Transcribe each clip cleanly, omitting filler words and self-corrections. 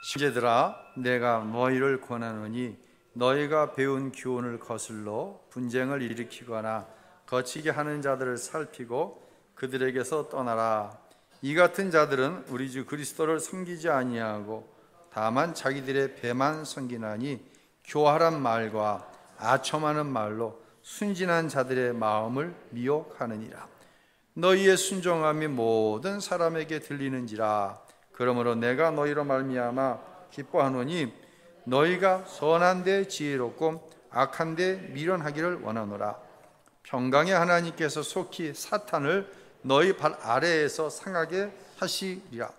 형제들아, 내가 너희를 권하노니 너희가 배운 교훈을 거슬러 분쟁을 일으키거나 거치게 하는 자들을 살피고 그들에게서 떠나라. 이 같은 자들은 우리 주 그리스도를 섬기지 아니하고 다만 자기들의 배만 섬기나니 교활한 말과 아첨하는 말로 순진한 자들의 마음을 미혹하느니라. 너희의 순종함이 모든 사람에게 들리는지라. 그러므로 내가 너희로 말미암아 기뻐하노니 너희가 선한 데 지혜롭고 악한 데 미련하기를 원하노라. 평강의 하나님께서 속히 사탄을 너희 발 아래에서 상하게 하시리라.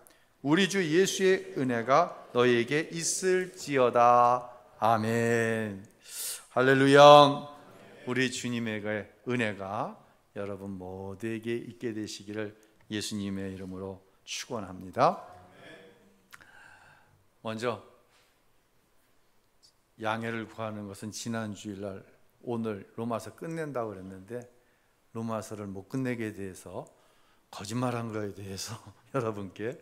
우리 주 예수의 은혜가 너희에게 있을지어다. 아멘. 할렐루야. 우리 주님의 은혜가 여러분 모두에게 있게 되시기를 예수님의 이름으로 축원합니다. 먼저 양해를 구하는 것은 지난 주일날 오늘 로마서 끝낸다고 그랬는데 로마서를 못 끝내게 대해서 거짓말한 거에 대해서 여러분께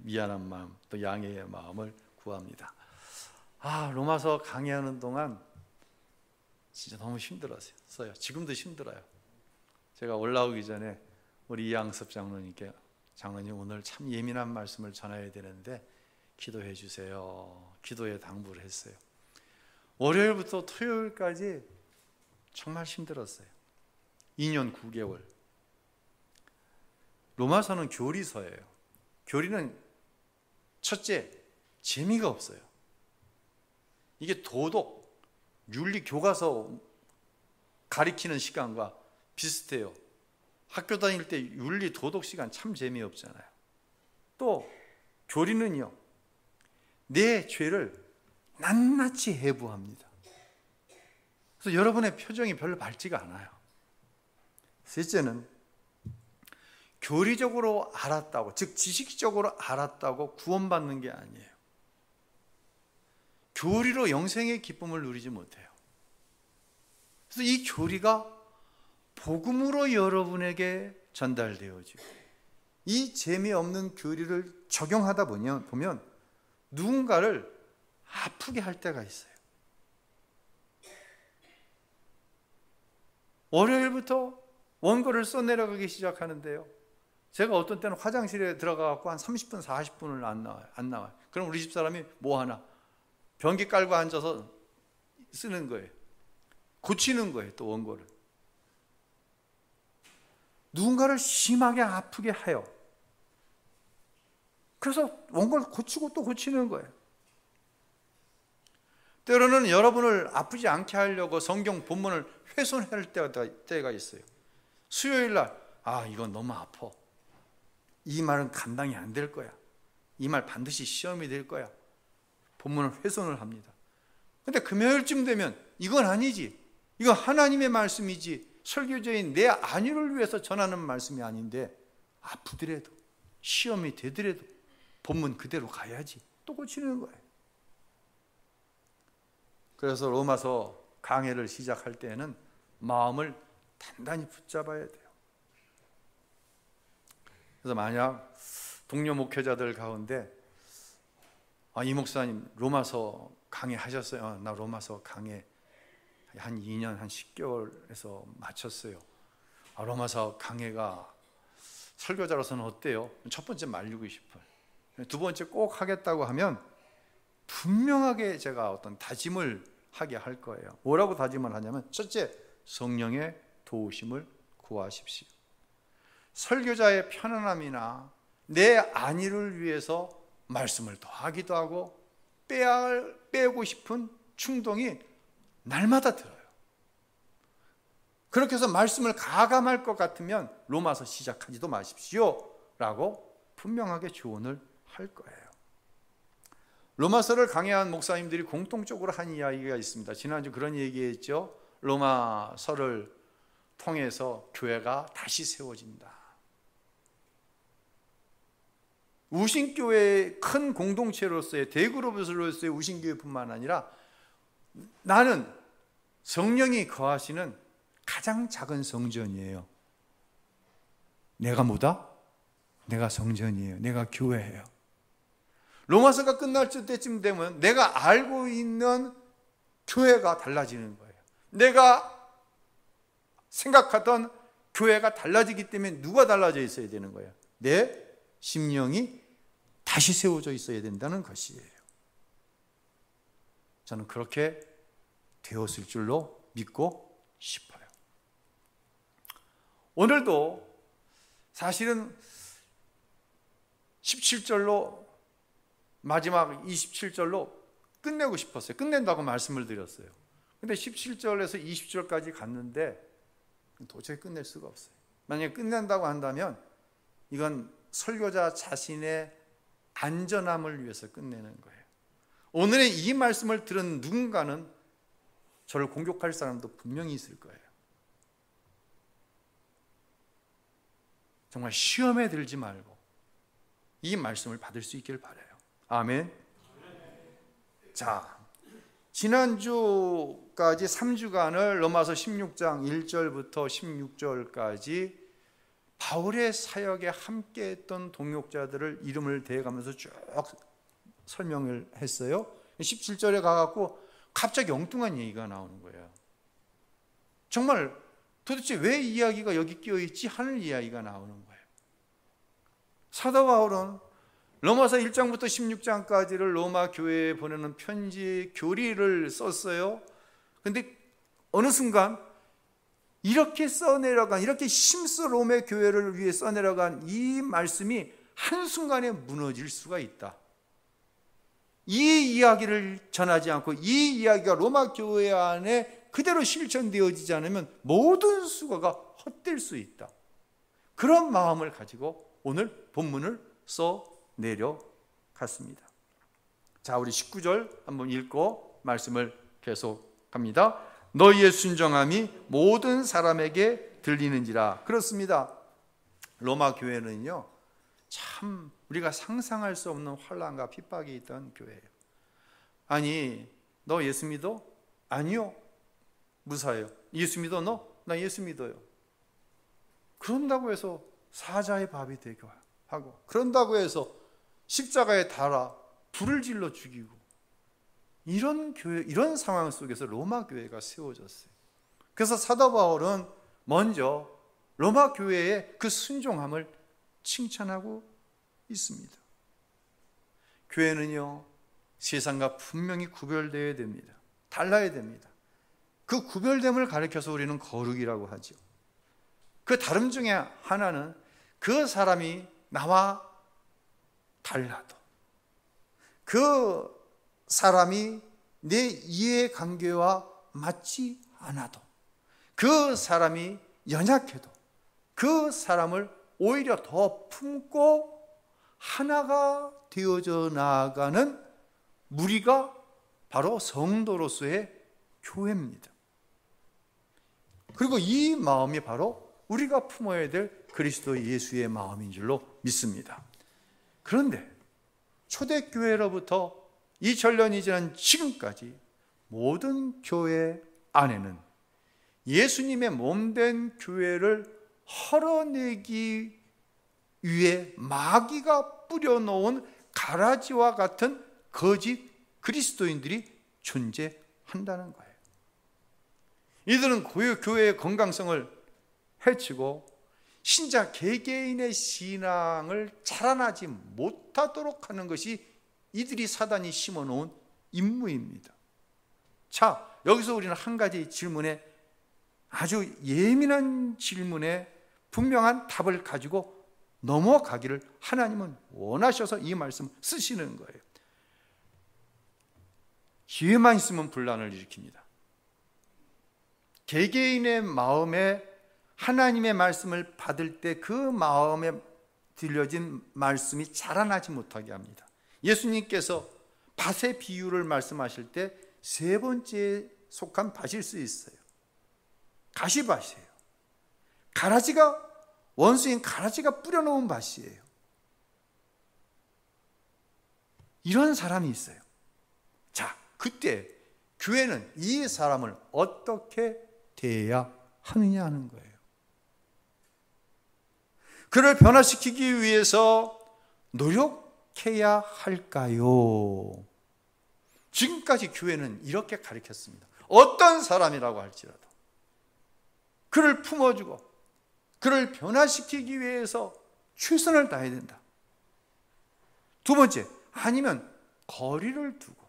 미안한 마음 또 양해의 마음을 구합니다. 로마서 강의하는 동안 진짜 너무 힘들었어요. 지금도 힘들어요. 제가 올라오기 전에 우리 이양섭 장로님께 장로님 오늘 참 예민한 말씀을 전해야 되는데 기도해 주세요. 기도에 당부를 했어요. 월요일부터 토요일까지 정말 힘들었어요. 2년 9개월. 로마서는 교리서예요. 교리는 첫째, 재미가 없어요. 이게 도덕, 윤리 교과서 가리키는 시간과 비슷해요. 학교 다닐 때 윤리 도덕 시간 참 재미없잖아요. 또 교리는요, 내 죄를 낱낱이 해부합니다. 그래서 여러분의 표정이 별로 밝지가 않아요. 셋째는 교리적으로 알았다고, 즉 지식적으로 알았다고 구원받는 게 아니에요. 교리로 영생의 기쁨을 누리지 못해요. 그래서 이 교리가 복음으로 여러분에게 전달되어지고 이 재미없는 교리를 적용하다 보면 누군가를 아프게 할 때가 있어요. 월요일부터 원고를 써내려가기 시작하는데요. 제가 어떤 때는 화장실에 들어가서 한 30분, 40분을 안 나와요. 그럼 우리 집사람이 뭐 하나? 변기 깔고 앉아서 쓰는 거예요. 고치는 거예요, 또 원고를. 누군가를 심하게 아프게 해요. 그래서 원고를 고치고 또 고치는 거예요. 때로는 여러분을 아프지 않게 하려고 성경 본문을 훼손할 때가 있어요. 수요일 날, 이건 너무 아파. 이 말은 감당이 안 될 거야. 이 말 반드시 시험이 될 거야. 본문을 훼손을 합니다. 근데 금요일쯤 되면 이건 아니지. 이건 하나님의 말씀이지. 설교자인 내 안위를 위해서 전하는 말씀이 아닌데 아프더라도 시험이 되더라도 본문 그대로 가야지. 또 고치는 거예요. 그래서 로마서 강해를 시작할 때에는 마음을 단단히 붙잡아야 돼요. 그래서 만약 동료 목회자들 가운데 이 목사님 로마서 강해 하셨어요? 나 로마서 강해 한 2년 한 10개월에서 마쳤어요. 로마서 강해가 설교자로서는 어때요? 첫 번째 말리고 싶어요. 두 번째 꼭 하겠다고 하면 분명하게 제가 어떤 다짐을 하게 할 거예요. 뭐라고 다짐을 하냐면 첫째, 성령의 도우심을 구하십시오. 설교자의 편안함이나 내 안위를 위해서 말씀을 더하기도 하고 빼고 싶은 충동이 날마다 들어요. 그렇게 해서 말씀을 가감할 것 같으면 로마서 시작하지도 마십시오 라고 분명하게 조언을 할 거예요. 로마서를 강해한 목사님들이 공통적으로 한 이야기가 있습니다. 지난주 그런 얘기했죠. 로마서를 통해서 교회가 다시 세워진다. 우신교회의 큰 공동체로서의 대그룹으로서의 우신교회뿐만 아니라 나는 성령이 거하시는 가장 작은 성전이에요. 내가 뭐다? 내가 성전이에요. 내가 교회예요. 로마서가 끝날 때쯤 되면 내가 알고 있는 교회가 달라지는 거예요. 내가 생각하던 교회가 달라지기 때문에 누가 달라져 있어야 되는 거예요? 내 심령이 다시 세워져 있어야 된다는 것이에요. 저는 그렇게 되었을 줄로 믿고 싶어요. 오늘도 사실은 17절로 마지막 27절로 끝내고 싶었어요. 끝낸다고 말씀을 드렸어요. 근데 17절에서 20절까지 갔는데 도저히 끝낼 수가 없어요. 만약에 끝낸다고 한다면 이건 설교자 자신의 안전함을 위해서 끝내는 거예요. 오늘의 이 말씀을 들은 누군가는 저를 공격할 사람도 분명히 있을 거예요. 정말 시험에 들지 말고 이 말씀을 받을 수 있기를 바라요. 아멘. 자, 지난주까지 3주간을 로마서 16장 1절부터 16절까지 바울의 사역에 함께했던 동역자들을 이름을 대가면서 쭉 설명을 했어요. 17절에 가갖고 갑자기 엉뚱한 얘기가 나오는 거예요. 정말 도대체 왜 이 이야기가 여기 끼어있지 하는 이야기가 나오는 거예요. 사도 바울은 로마서 1장부터 16장까지를 로마 교회에 보내는 편지 교리를 썼어요. 그런데 어느 순간 이렇게 써내려간, 이렇게 힘써 로마 교회를 위해 써내려간 이 말씀이 한순간에 무너질 수가 있다. 이 이야기를 전하지 않고 이 이야기가 로마 교회 안에 그대로 실천되어지지 않으면 모든 수고가 헛될 수 있다. 그런 마음을 가지고 오늘 본문을 써내려갔습니다. 자, 우리 19절 한번 읽고 말씀을 계속합니다. 너희의 순종함이 모든 사람에게 들리는지라. 그렇습니다. 로마 교회는요, 참 우리가 상상할 수 없는 환난과 핍박이 있던 교회예요. 아니, 너 예수 믿어? 아니요. 무사해요. 예수 믿어 너? 나 예수 믿어요. 그런다고 해서 사자의 밥이 되게 하고, 그런다고 해서 십자가에 달아 불을 질러 죽이고, 이런 교회, 이런 상황 속에서 로마 교회가 세워졌어요. 그래서 사도 바울은 먼저 로마 교회의 그 순종함을 칭찬하고 있습니다. 교회는요, 세상과 분명히 구별되어야 됩니다. 달라야 됩니다. 그 구별됨을 가리켜서 우리는 거룩이라고 하죠. 그 다름 중에 하나는 그 사람이 나와 달라도, 그 사람이 내 이해관계와 맞지 않아도, 그 사람이 연약해도 그 사람을 오히려 더 품고 하나가 되어져 나아가는 무리가 바로 성도로서의 교회입니다. 그리고 이 마음이 바로 우리가 품어야 될 그리스도 예수의 마음인 줄로 믿습니다. 그런데 초대교회로부터 2000년이 지난 지금까지 모든 교회 안에는 예수님의 몸된 교회를 헐어내기 위해 마귀가 뿌려놓은 가라지와 같은 거짓 그리스도인들이 존재한다는 거예요. 이들은 교회의 건강성을 해치고 신자 개개인의 신앙을 자라나지 못하도록 하는 것이 이들이 사단이 심어놓은 임무입니다. 자, 여기서 우리는 한 가지 질문에, 아주 예민한 질문에 분명한 답을 가지고 넘어가기를 하나님은 원하셔서 이 말씀 쓰시는 거예요. 기회만 있으면 분란을 일으킵니다. 개개인의 마음에 하나님의 말씀을 받을 때 그 마음에 들려진 말씀이 자라나지 못하게 합니다. 예수님께서 밭의 비유를 말씀하실 때 세 번째에 속한 밭일 수 있어요. 가시밭이에요. 가라지가, 원수인 가라지가 뿌려놓은 밭이에요. 이런 사람이 있어요. 자, 그때 교회는 이 사람을 어떻게 대해야 하느냐 하는 거예요. 그를 변화시키기 위해서 노력해야 어떻게 해야 할까요? 지금까지 교회는 이렇게 가르쳤습니다. 어떤 사람이라고 할지라도 그를 품어주고 그를 변화시키기 위해서 최선을 다해야 된다. 두 번째, 아니면 거리를 두고,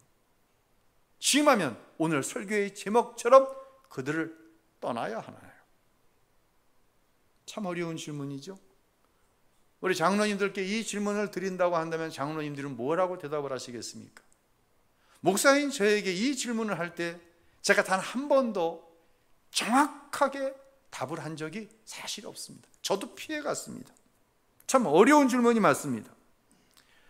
심하면 오늘 설교의 제목처럼 그들을 떠나야 하나요? 참 어려운 질문이죠. 우리 장로님들께 이 질문을 드린다고 한다면 장로님들은 뭐라고 대답을 하시겠습니까? 목사인 저에게 이 질문을 할 때 제가 단 한 번도 정확하게 답을 한 적이 사실 없습니다. 저도 피해갔습니다. 참 어려운 질문이 맞습니다.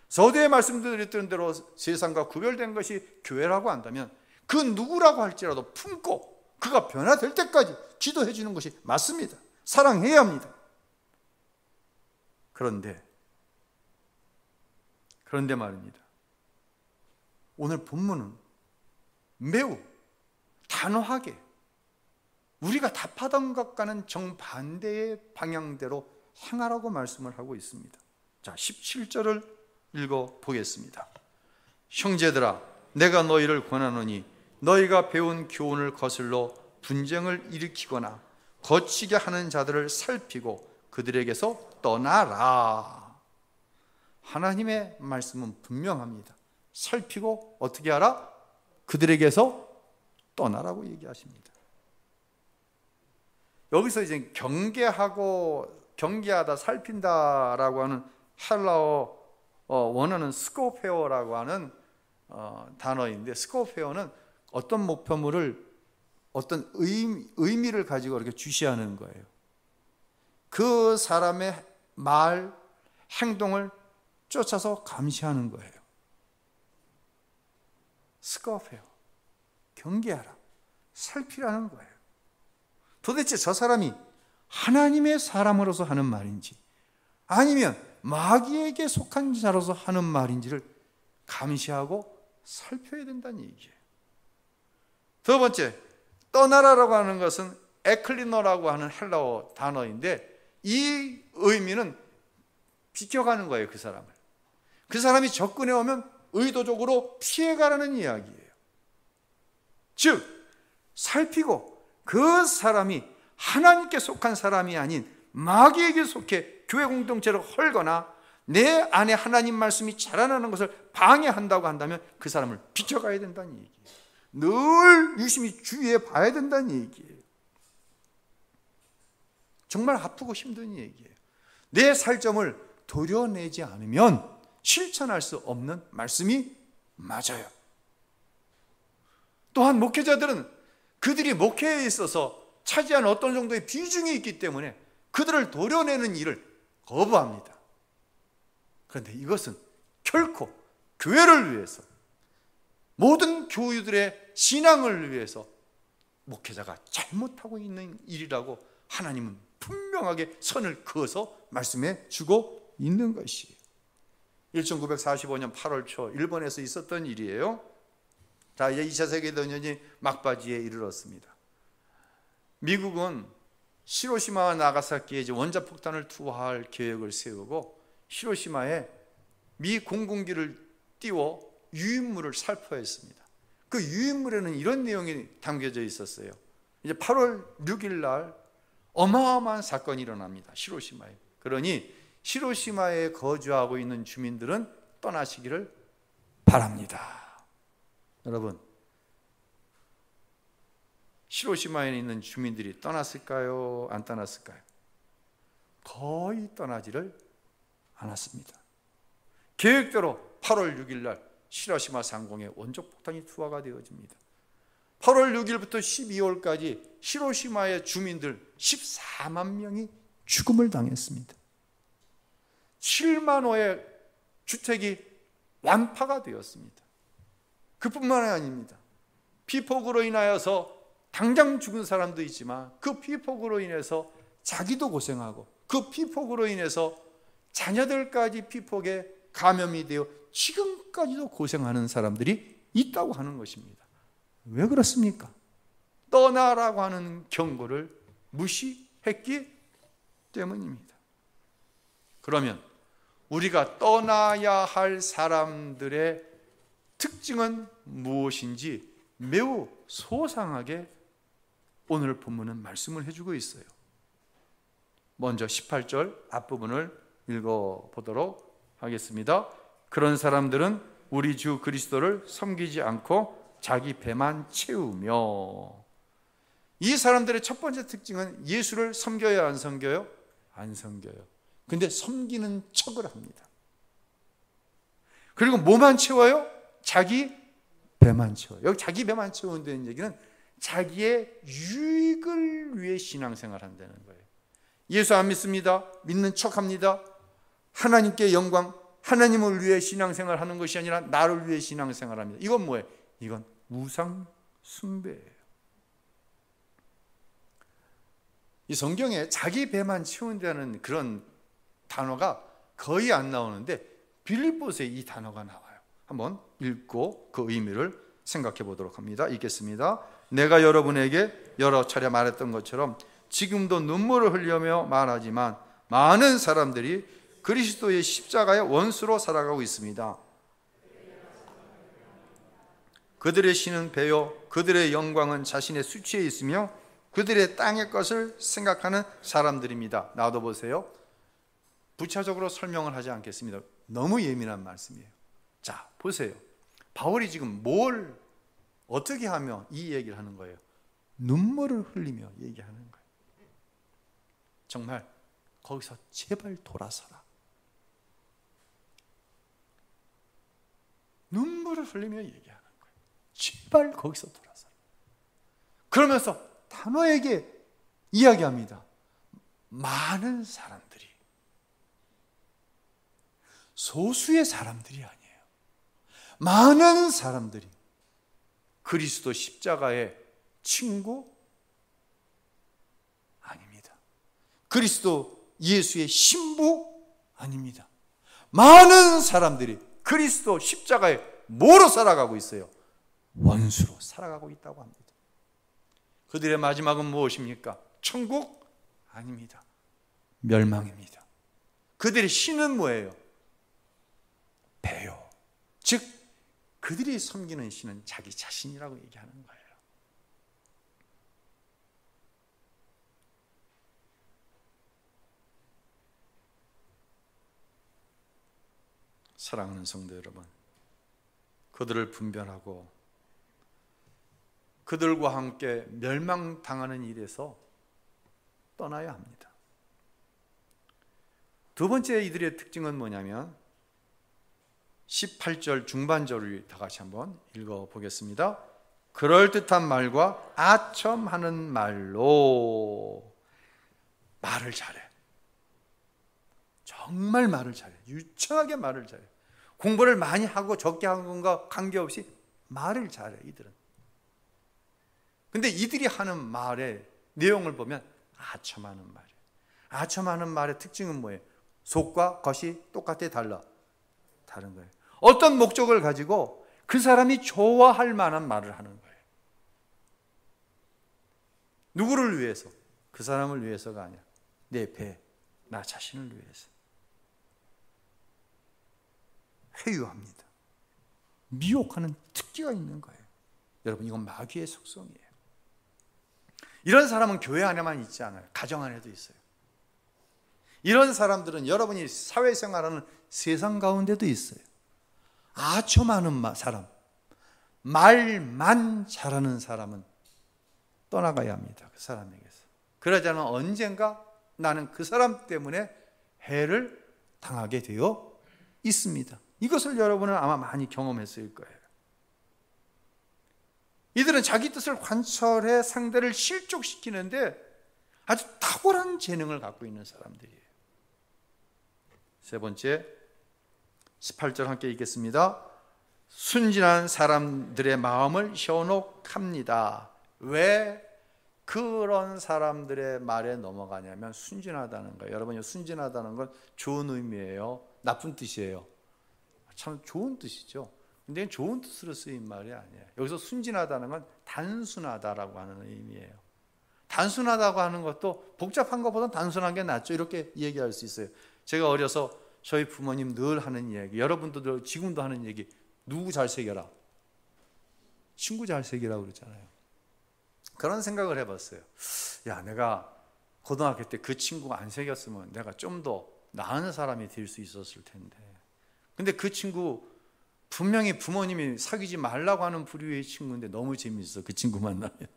서두에 말씀드렸던 대로 세상과 구별된 것이 교회라고 한다면 그 누구라고 할지라도 품고 그가 변화될 때까지 기도해 주는 것이 맞습니다. 사랑해야 합니다. 그런데 말입니다. 오늘 본문은 매우 단호하게 우리가 답하던 것과는 정반대의 방향대로 행하라고 말씀을 하고 있습니다. 자, 17절을 읽어보겠습니다. 형제들아, 내가 너희를 권하노니 너희가 배운 교훈을 거슬러 분쟁을 일으키거나 거치게 하는 자들을 살피고 그들에게서 떠나라. 하나님의 말씀은 분명합니다. 살피고 어떻게 하라? 그들에게서 떠나라고 얘기하십니다. 여기서 이제 경계하다, 살핀다라고 하는 헬라어 원어는 스코페어라고 하는 단어인데, 스코페어는 어떤 목표물을 어떤 의미를 가지고 이렇게 주시하는 거예요. 그 사람의 말, 행동을 쫓아서 감시하는 거예요. 스코페어, 경계하라, 살피라는 거예요. 도대체 저 사람이 하나님의 사람으로서 하는 말인지 아니면 마귀에게 속한 자로서 하는 말인지를 감시하고 살펴야 된다는 얘기예요. 두 번째, 떠나라라고 하는 것은 에클리너라고 하는 헬라어 단어인데, 이 의미는 비켜가는 거예요. 그 사람을. 그 사람이 접근해 오면 의도적으로 피해가라는 이야기예요. 즉, 살피고 그 사람이 하나님께 속한 사람이 아닌 마귀에게 속해 교회 공동체를 헐거나 내 안에 하나님 말씀이 자라나는 것을 방해한다고 한다면 그 사람을 비춰가야 된다는 얘기예요. 늘 유심히 주의해 봐야 된다는 얘기예요. 정말 아프고 힘든 얘기예요. 내 살점을 도려내지 않으면 실천할 수 없는 말씀이 맞아요. 또한 목회자들은 그들이 목회에 있어서 차지하는 어떤 정도의 비중이 있기 때문에 그들을 도려내는 일을 거부합니다. 그런데 이것은 결코 교회를 위해서, 모든 교우들의 신앙을 위해서 목회자가 잘못하고 있는 일이라고 하나님은 분명하게 선을 그어서 말씀해 주고 있는 것이에요. 1945년 8월 초 일본에서 있었던 일이에요. 자, 이제 2차 세계대전이 막바지에 이르렀습니다. 미국은 히로시마와 나가사키에 이제 원자폭탄을 투하할 계획을 세우고 히로시마에 미 공군기를 띄워 유인물을 살포했습니다. 그 유인물에는 이런 내용이 담겨져 있었어요. 이제 8월 6일 날 어마어마한 사건이 일어납니다. 히로시마에. 그러니 히로시마에 거주하고 있는 주민들은 떠나시기를 바랍니다. 여러분, 히로시마에 있는 주민들이 떠났을까요? 안 떠났을까요? 거의 떠나지를 않았습니다. 계획대로 8월 6일 날 히로시마 상공에 원자폭탄이 투하가 되어집니다. 8월 6일부터 12월까지 히로시마의 주민들 14만 명이 죽음을 당했습니다. 7만 호의 주택이 완파가 되었습니다. 그뿐만 아닙니다. 피폭으로 인하여서 당장 죽은 사람도 있지만 그 피폭으로 인해서 자기도 고생하고 그 피폭으로 인해서 자녀들까지 피폭에 감염이 되어 지금까지도 고생하는 사람들이 있다고 하는 것입니다. 왜 그렇습니까? 떠나라고 하는 경고를 무시했기 때문입니다. 그러면 우리가 떠나야 할 사람들의 특징은 무엇인지 매우 소상하게 오늘 본문은 말씀을 해주고 있어요. 먼저 18절 앞부분을 읽어보도록 하겠습니다. 그런 사람들은 우리 주 그리스도를 섬기지 않고 자기 배만 채우며. 이 사람들의 첫 번째 특징은 예수를 섬겨요, 안 섬겨요? 안 섬겨요. 근데 섬기는 척을 합니다. 그리고 뭐만 채워요? 자기 배만 채워요. 여기 자기 배만 채운다는 얘기는 자기의 유익을 위해 신앙생활 한다는 거예요. 예수 안 믿습니다. 믿는 척합니다. 하나님께 영광, 하나님을 위해 신앙생활 하는 것이 아니라 나를 위해 신앙생활 합니다. 이건 뭐예요? 이건 우상 숭배예요. 이 성경에 자기 배만 채운다는 그런 단어가 거의 안 나오는데 빌립보서에 이 단어가 나와요. 한번 읽고 그 의미를 생각해 보도록 합니다. 읽겠습니다. 내가 여러분에게 여러 차례 말했던 것처럼 지금도 눈물을 흘리며 말하지만 많은 사람들이 그리스도의 십자가의 원수로 살아가고 있습니다. 그들의 신은 배요, 그들의 영광은 자신의 수치에 있으며 그들의 땅의 것을 생각하는 사람들입니다. 나도 보세요. 부차적으로 설명을 하지 않겠습니다. 너무 예민한 말씀이에요. 자, 보세요. 바울이 지금 뭘 어떻게 하며 이 얘기를 하는 거예요? 눈물을 흘리며 얘기하는 거예요. 정말 거기서 제발 돌아서라. 눈물을 흘리며 얘기하는 거예요. 제발 거기서 돌아서라. 그러면서 단호하게 이야기합니다. 많은 사람들이, 소수의 사람들이 아니에요. 많은 사람들이 그리스도 십자가의 친구 아닙니다. 그리스도 예수의 신부 아닙니다. 많은 사람들이 그리스도 십자가에 뭐로 살아가고 있어요? 원수로 살아가고 있다고 합니다. 그들의 마지막은 무엇입니까? 천국? 아닙니다. 멸망입니다. 그들의 신은 뭐예요? 배요. 즉 그들이 섬기는 신은 자기 자신이라고 얘기하는 거예요. 사랑하는 성도 여러분, 그들을 분별하고 그들과 함께 멸망당하는 일에서 떠나야 합니다. 두 번째 이들의 특징은 뭐냐면 18절 중반절을 다 같이 한번 읽어보겠습니다. 그럴듯한 말과 아첨하는 말로. 말을 잘해. 정말 말을 잘해. 유창하게 말을 잘해. 공부를 많이 하고 적게 한 건가 관계없이 말을 잘해, 이들은. 근데 이들이 하는 말의 내용을 보면 아첨하는 말이에요. 아첨하는 말의 특징은 뭐예요? 속과 겉이 똑같아, 달라? 다른 거예요. 어떤 목적을 가지고 그 사람이 좋아할 만한 말을 하는 거예요. 누구를 위해서? 그 사람을 위해서가 아니라 내 배, 나 자신을 위해서. 회유합니다. 미혹하는 특기가 있는 거예요. 여러분, 이건 마귀의 속성이에요. 이런 사람은 교회 안에만 있지 않아요. 가정 안에도 있어요. 이런 사람들은 여러분이 사회생활하는 세상 가운데도 있어요. 아첨하는 사람, 말만 잘하는 사람은 떠나가야 합니다. 그 사람에게서. 그러지 않으면 언젠가 나는 그 사람 때문에 해를 당하게 되어 있습니다. 이것을 여러분은 아마 많이 경험했을 거예요. 이들은 자기 뜻을 관철해 상대를 실족시키는데 아주 탁월한 재능을 갖고 있는 사람들이에요. 세 번째, 18절 함께 읽겠습니다. 순진한 사람들의 마음을 현혹합니다. 왜 그런 사람들의 말에 넘어가냐면 순진하다는 거예요. 여러분, 순진하다는 건 좋은 의미예요? 나쁜 뜻이에요? 참 좋은 뜻이죠. 근데 좋은 뜻으로 쓰인 말이 아니에요. 여기서 순진하다는 건 단순하다라고 하는 의미예요. 단순하다고 하는 것도 복잡한 것보다 단순한 게 낫죠. 이렇게 얘기할 수 있어요. 제가 어려서 저희 부모님 늘 하는 얘기, 여러분도 지금도 하는 얘기, 누구 잘 새겨라? 친구 잘 새기라고 그러잖아요. 그런 생각을 해봤어요. 야, 내가 고등학교 때 그 친구가 안 새겼으면 내가 좀 더 나은 사람이 될 수 있었을 텐데. 근데 그 친구 분명히 부모님이 사귀지 말라고 하는 부류의 친구인데 너무 재밌어. 그 친구 만나면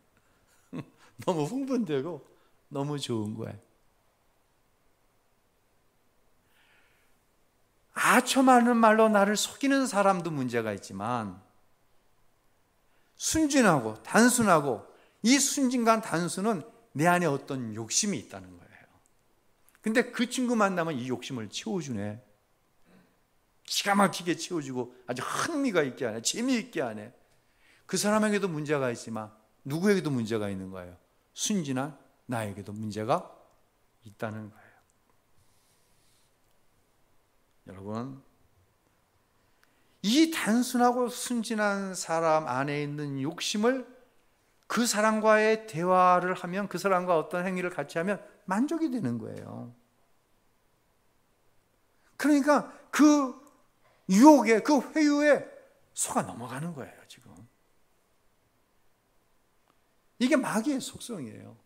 너무 흥분되고 너무 좋은 거예요. 아주 많은 말로 나를 속이는 사람도 문제가 있지만, 순진하고 단순하고, 이 순진과 단순은 내 안에 어떤 욕심이 있다는 거예요. 근데 그 친구 만나면 이 욕심을 채워주네. 기가 막히게 채워주고 아주 흥미가 있게 하네. 재미있게 하네. 그 사람에게도 문제가 있지만 누구에게도 문제가 있는 거예요. 순진한 나에게도 문제가 있다는 거예요. 여러분, 이 단순하고 순진한 사람 안에 있는 욕심을 그 사람과의 대화를 하면, 그 사람과 어떤 행위를 같이 하면 만족이 되는 거예요. 그러니까 그 유혹에, 그 회유에 속아 넘어가는 거예요, 지금. 이게 마귀의 속성이에요.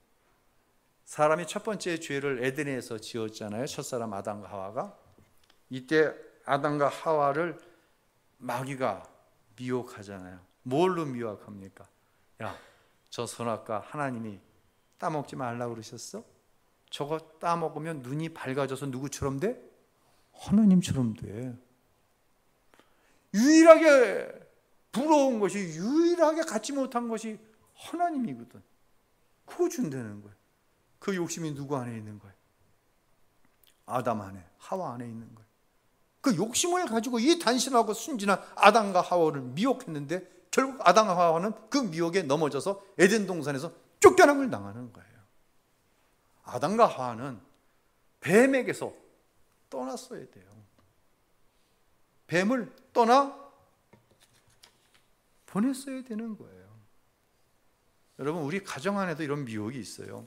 사람이 첫 번째 죄를 에덴에서 지었잖아요. 첫사람 아담과 하와가. 이때 아담과 하와를 마귀가 미혹하잖아요. 뭘로 미혹합니까? 야, 저 선악과 하나님이 따먹지 말라고 그러셨어? 저거 따먹으면 눈이 밝아져서 누구처럼 돼? 하나님처럼 돼. 유일하게 부러운 것이, 유일하게 갖지 못한 것이 하나님이거든. 그거 준다는 거예요. 그 욕심이 누구 안에 있는 거예요? 아담 안에, 하와 안에 있는 거예요. 그 욕심을 가지고 이 단순하고 순진한 아담과 하와를 미혹했는데, 결국 아담과 하와는 그 미혹에 넘어져서 에덴 동산에서 쫓겨남을 당하는 거예요. 아담과 하와는 뱀에게서 떠났어야 돼요. 뱀을 떠나 보냈어야 되는 거예요. 여러분, 우리 가정 안에도 이런 미혹이 있어요.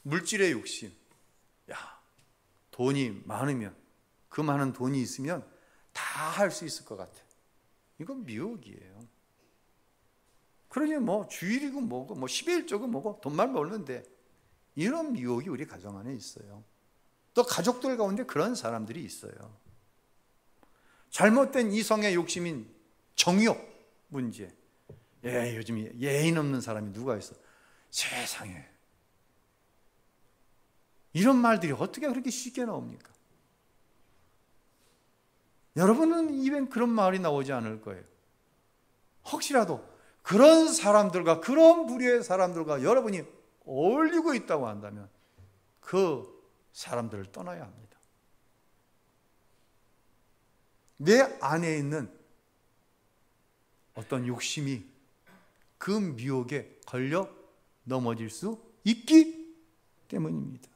물질의 욕심. 야, 돈이 많으면, 그 많은 돈이 있으면 다 할 수 있을 것 같아. 이건 미혹이에요. 그러니 뭐 주일이고 뭐고 뭐 11조고 뭐고 돈만 벌면 돼. 이런 미혹이 우리 가정 안에 있어요. 또 가족들 가운데 그런 사람들이 있어요. 잘못된 이성의 욕심인 정욕 문제. 요즘 예인 없는 사람이 누가 있어? 세상에. 이런 말들이 어떻게 그렇게 쉽게 나옵니까? 여러분은 입엔 그런 말이 나오지 않을 거예요. 혹시라도 그런 사람들과, 그런 부류의 사람들과 여러분이 어울리고 있다고 한다면 그 사람들을 떠나야 합니다. 내 안에 있는 어떤 욕심이 그 미혹에 걸려 넘어질 수 있기 때문입니다.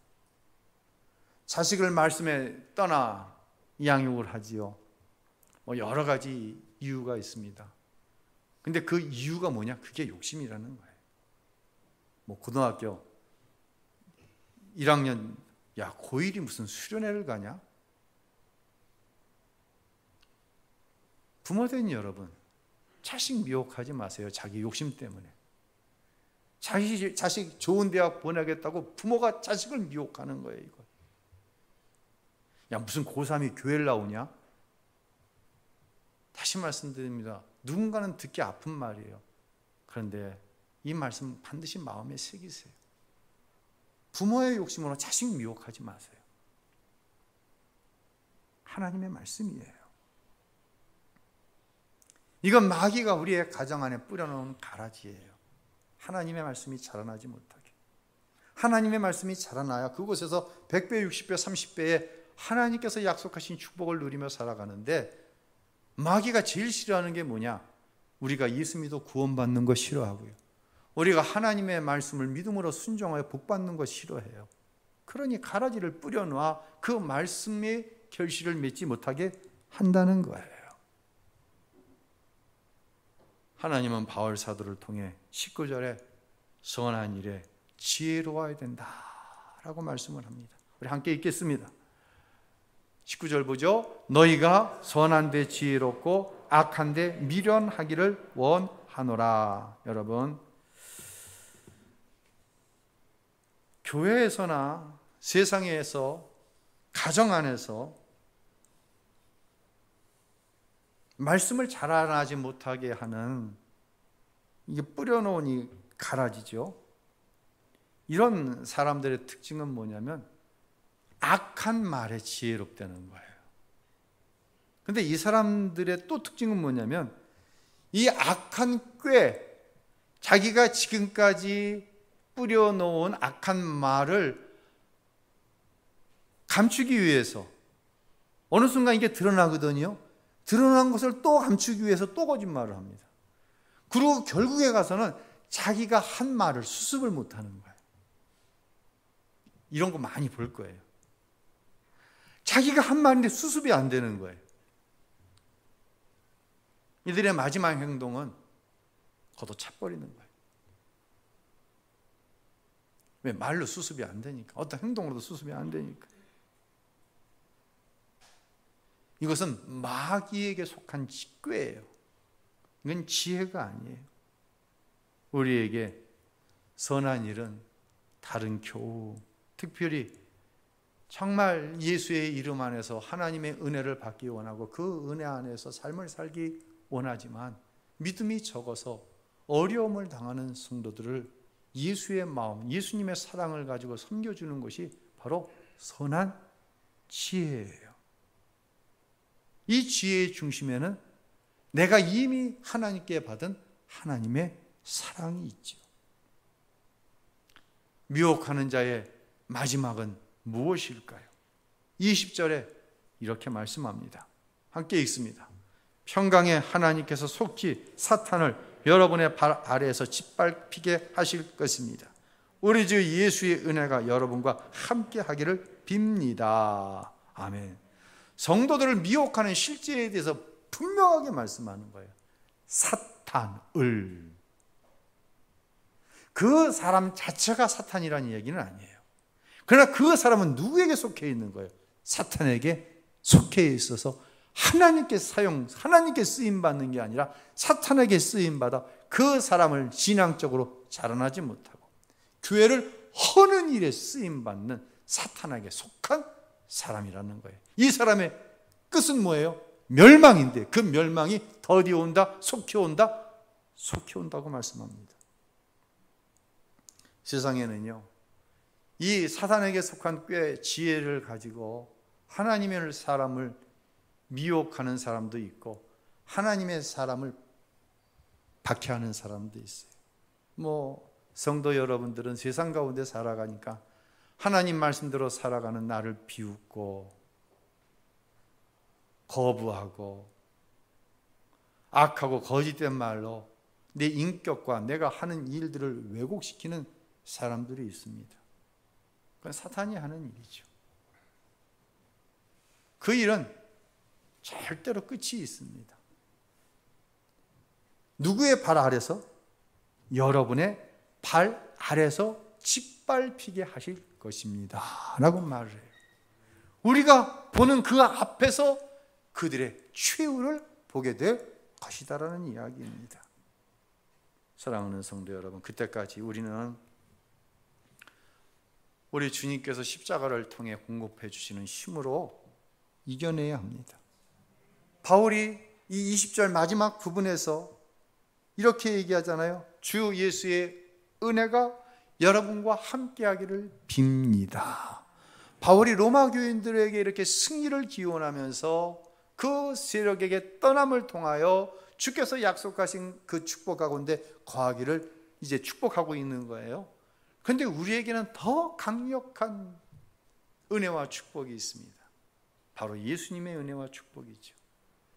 자식을 말씀에 떠나 양육을 하지요. 뭐 여러 가지 이유가 있습니다. 근데 그 이유가 뭐냐? 그게 욕심이라는 거예요. 뭐 고등학교 1학년, 야, 고1이 무슨 수련회를 가냐? 부모된 여러분, 자식 미혹하지 마세요. 자기 욕심 때문에. 자식 좋은 대학 보내겠다고 부모가 자식을 미혹하는 거예요, 이거. 야, 무슨 고3이 교회를 나오냐? 다시 말씀드립니다. 누군가는 듣기 아픈 말이에요. 그런데 이 말씀 반드시 마음에 새기세요. 부모의 욕심으로 자식 미혹하지 마세요. 하나님의 말씀이에요. 이건 마귀가 우리의 가정 안에 뿌려놓은 가라지예요. 하나님의 말씀이 자라나지 못하게. 하나님의 말씀이 자라나야 그곳에서 100배, 60배, 30배의 하나님께서 약속하신 축복을 누리며 살아가는데, 마귀가 제일 싫어하는 게 뭐냐? 우리가 예수 믿어 구원받는 거 싫어하고요. 우리가 하나님의 말씀을 믿음으로 순종하여 복받는 거 싫어해요. 그러니 가라지를 뿌려놔 그 말씀의 결실을 맺지 못하게 한다는 거예요. 하나님은 바울 사도를 통해 19절에 선한 일에 지혜로워야 된다라고 말씀을 합니다. 우리 함께 읽겠습니다. 19절 보죠. 너희가 선한데 지혜롭고 악한데 미련하기를 원하노라. 여러분, 교회에서나 세상에서 가정 안에서 말씀을 자라나지 못하게 하는, 이게 뿌려놓으니 가라지죠. 이런 사람들의 특징은 뭐냐면 악한 말에 지혜롭다는 거예요. 근데 이 사람들의 또 특징은 뭐냐면 이 악한 꾀, 자기가 지금까지 뿌려놓은 악한 말을 감추기 위해서 어느 순간 이게 드러나거든요. 드러난 것을 또 감추기 위해서 또 거짓말을 합니다. 그리고 결국에 가서는 자기가 한 말을 수습을 못하는 거예요. 이런 거 많이 볼 거예요. 자기가 한 말인데 수습이 안 되는 거예요. 이들의 마지막 행동은 걷어차버리는 거예요. 왜? 말로 수습이 안 되니까. 어떤 행동으로도 수습이 안 되니까. 이것은 마귀에게 속한 꾀예요. 이건 지혜가 아니에요. 우리에게 선한 일은 다른 교우, 특별히 정말 예수의 이름 안에서 하나님의 은혜를 받기 원하고 그 은혜 안에서 삶을 살기 원하지만 믿음이 적어서 어려움을 당하는 성도들을 예수의 마음, 예수님의 사랑을 가지고 섬겨주는 것이 바로 선한 지혜예요. 이 지혜의 중심에는 내가 이미 하나님께 받은 하나님의 사랑이 있죠. 미혹하는 자의 마지막은 무엇일까요? 20절에 이렇게 말씀합니다. 함께 읽습니다. 평강의 하나님께서 속히 사탄을 여러분의 발 아래에서 짓밟히게 하실 것입니다. 우리 주 예수의 은혜가 여러분과 함께 하기를 빕니다. 아멘. 성도들을 미혹하는 실제에 대해서 분명하게 말씀하는 거예요. 사탄을. 그 사람 자체가 사탄이라는 얘기는 아니에요. 그러나 그 사람은 누구에게 속해 있는 거예요? 사탄에게 속해 있어서 하나님께 하나님께 쓰임받는 게 아니라 사탄에게 쓰임받아 그 사람을 신앙적으로 자라나지 못하고 교회를 허는 일에 쓰임받는 사탄에게 속한 사람이라는 거예요. 이 사람의 끝은 뭐예요? 멸망인데 그 멸망이 더디 온다, 속히 온다, 속히 온다고 말씀합니다. 세상에는요, 이 사탄에게 속한 꾀 지혜를 가지고 하나님의 사람을 미혹하는 사람도 있고 하나님의 사람을 박해하는 사람도 있어요. 성도 여러분들은 세상 가운데 살아가니까 하나님 말씀대로 살아가는 나를 비웃고 거부하고 악하고 거짓된 말로 내 인격과 내가 하는 일들을 왜곡시키는 사람들이 있습니다. 그건 사탄이 하는 일이죠. 그 일은 절대로 끝이 있습니다. 누구의 발 아래서? 여러분의 발 아래서 짓밟히게 하실 것입니다 라고 말을 해요. 우리가 보는 그 앞에서 그들의 최후를 보게 될 것이다라는 이야기입니다. 사랑하는 성도 여러분, 그때까지 우리는 우리 주님께서 십자가를 통해 공급해 주시는 힘으로 이겨내야 합니다. 바울이 이 20절 마지막 부분에서 이렇게 얘기하잖아요. 주 예수의 은혜가 여러분과 함께하기를 빕니다. 바울이 로마 교인들에게 이렇게 승리를 기원하면서 그 세력에게 떠남을 통하여 주께서 약속하신 그 축복 가운데 거하기를 이제 축복하고 있는 거예요. 그런데 우리에게는 더 강력한 은혜와 축복이 있습니다. 바로 예수님의 은혜와 축복이죠.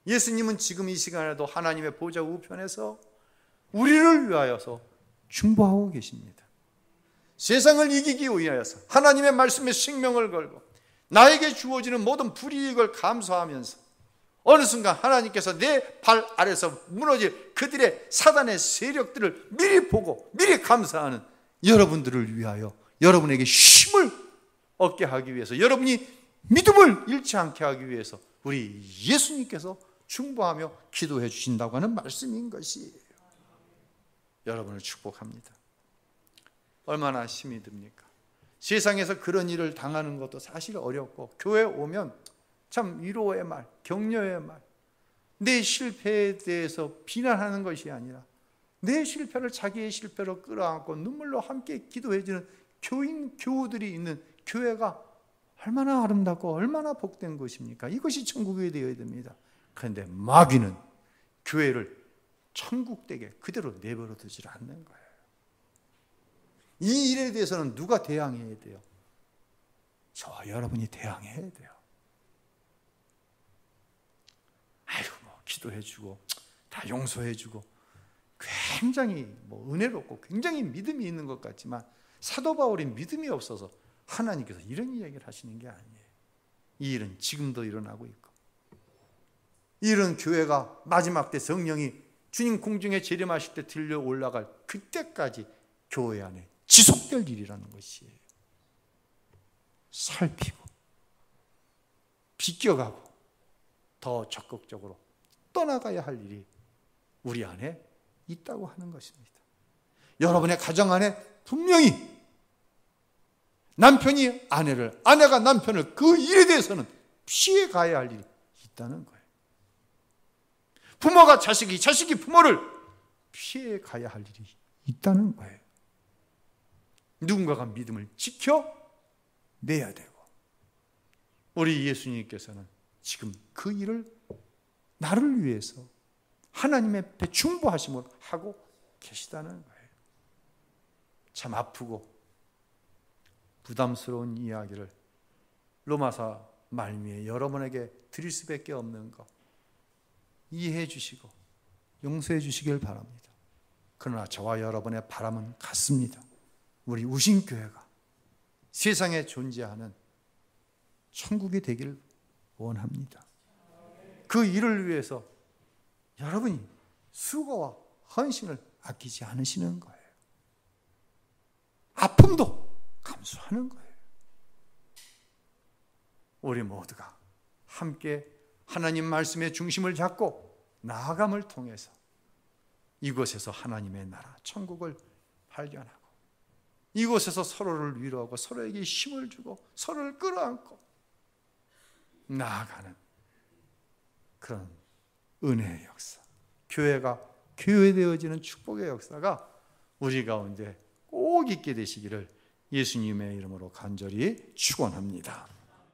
예수님은 지금 이 시간에도 하나님의 보좌 우편에서 우리를 위하여서 중보하고 계십니다. 세상을 이기기 위하여서 하나님의 말씀에 생명을 걸고 나에게 주어지는 모든 불이익을 감수하면서 어느 순간 하나님께서 내 발 아래서 무너질 그들의 사단의 세력들을 미리 보고 미리 감사하는 여러분들을 위하여 여러분에게 힘을 얻게 하기 위해서 여러분이 믿음을 잃지 않게 하기 위해서 우리 예수님께서 충고하며 기도해 주신다고 하는 말씀인 것이에요. 여러분을 축복합니다. 얼마나 힘이 듭니까? 세상에서 그런 일을 당하는 것도 사실 어렵고, 교회 오면 참 위로의 말, 격려의 말, 내 실패에 대해서 비난하는 것이 아니라 내 실패를 자기의 실패로 끌어안고 눈물로 함께 기도해주는 교인, 교우들이 있는 교회가 얼마나 아름답고 얼마나 복된 것입니까? 이것이 천국이 되어야 됩니다. 그런데 마귀는 교회를 천국되게 그대로 내버려 두질 않는 거예요. 이 일에 대해서는 누가 대항해야 돼요? 저와 여러분이 대항해야 돼요. 아유, 기도해주고 다 용서해주고 굉장히 은혜롭고 굉장히 믿음이 있는 것 같지만, 사도 바울이 믿음이 없어서 하나님께서 이런 이야기를 하시는 게 아니에요. 이 일은 지금도 일어나고 있고, 이런 교회가 마지막 때 성령이 주님 공중에 재림하실 때 들려 올라갈 그때까지 교회 안에 지속될 일이라는 것이에요. 살피고 비껴가고 더 적극적으로 떠나가야 할 일이 우리 안에 있다고 하는 것입니다. 여러분의 가정 안에 분명히 남편이 아내를, 아내가 남편을, 그 일에 대해서는 피해 가야 할 일이 있다는 거예요. 부모가 자식이, 자식이 부모를 피해 가야 할 일이 있다는 거예요. 누군가가 믿음을 지켜내야 되고, 우리 예수님께서는 지금 그 일을 나를 위해서 하나님의 앞에 중보하심을 하고 계시다는 거예요. 참 아프고 부담스러운 이야기를 로마서 말미에 여러분에게 드릴 수밖에 없는 것 이해해 주시고 용서해 주시길 바랍니다. 그러나 저와 여러분의 바람은 같습니다. 우리 우신교회가 세상에 존재하는 천국이 되길 원합니다. 그 일을 위해서 여러분이 수고와 헌신을 아끼지 않으시는 거예요. 아픔도 감수하는 거예요. 우리 모두가 함께 하나님 말씀의 중심을 잡고 나아감을 통해서 이곳에서 하나님의 나라 천국을 발견하고, 이곳에서 서로를 위로하고 서로에게 힘을 주고 서로를 끌어안고 나아가는 그런 은혜의 역사, 교회가 교회되어지는 축복의 역사가 우리 가운데 꼭 있게 되시기를 예수님의 이름으로 간절히 축원합니다.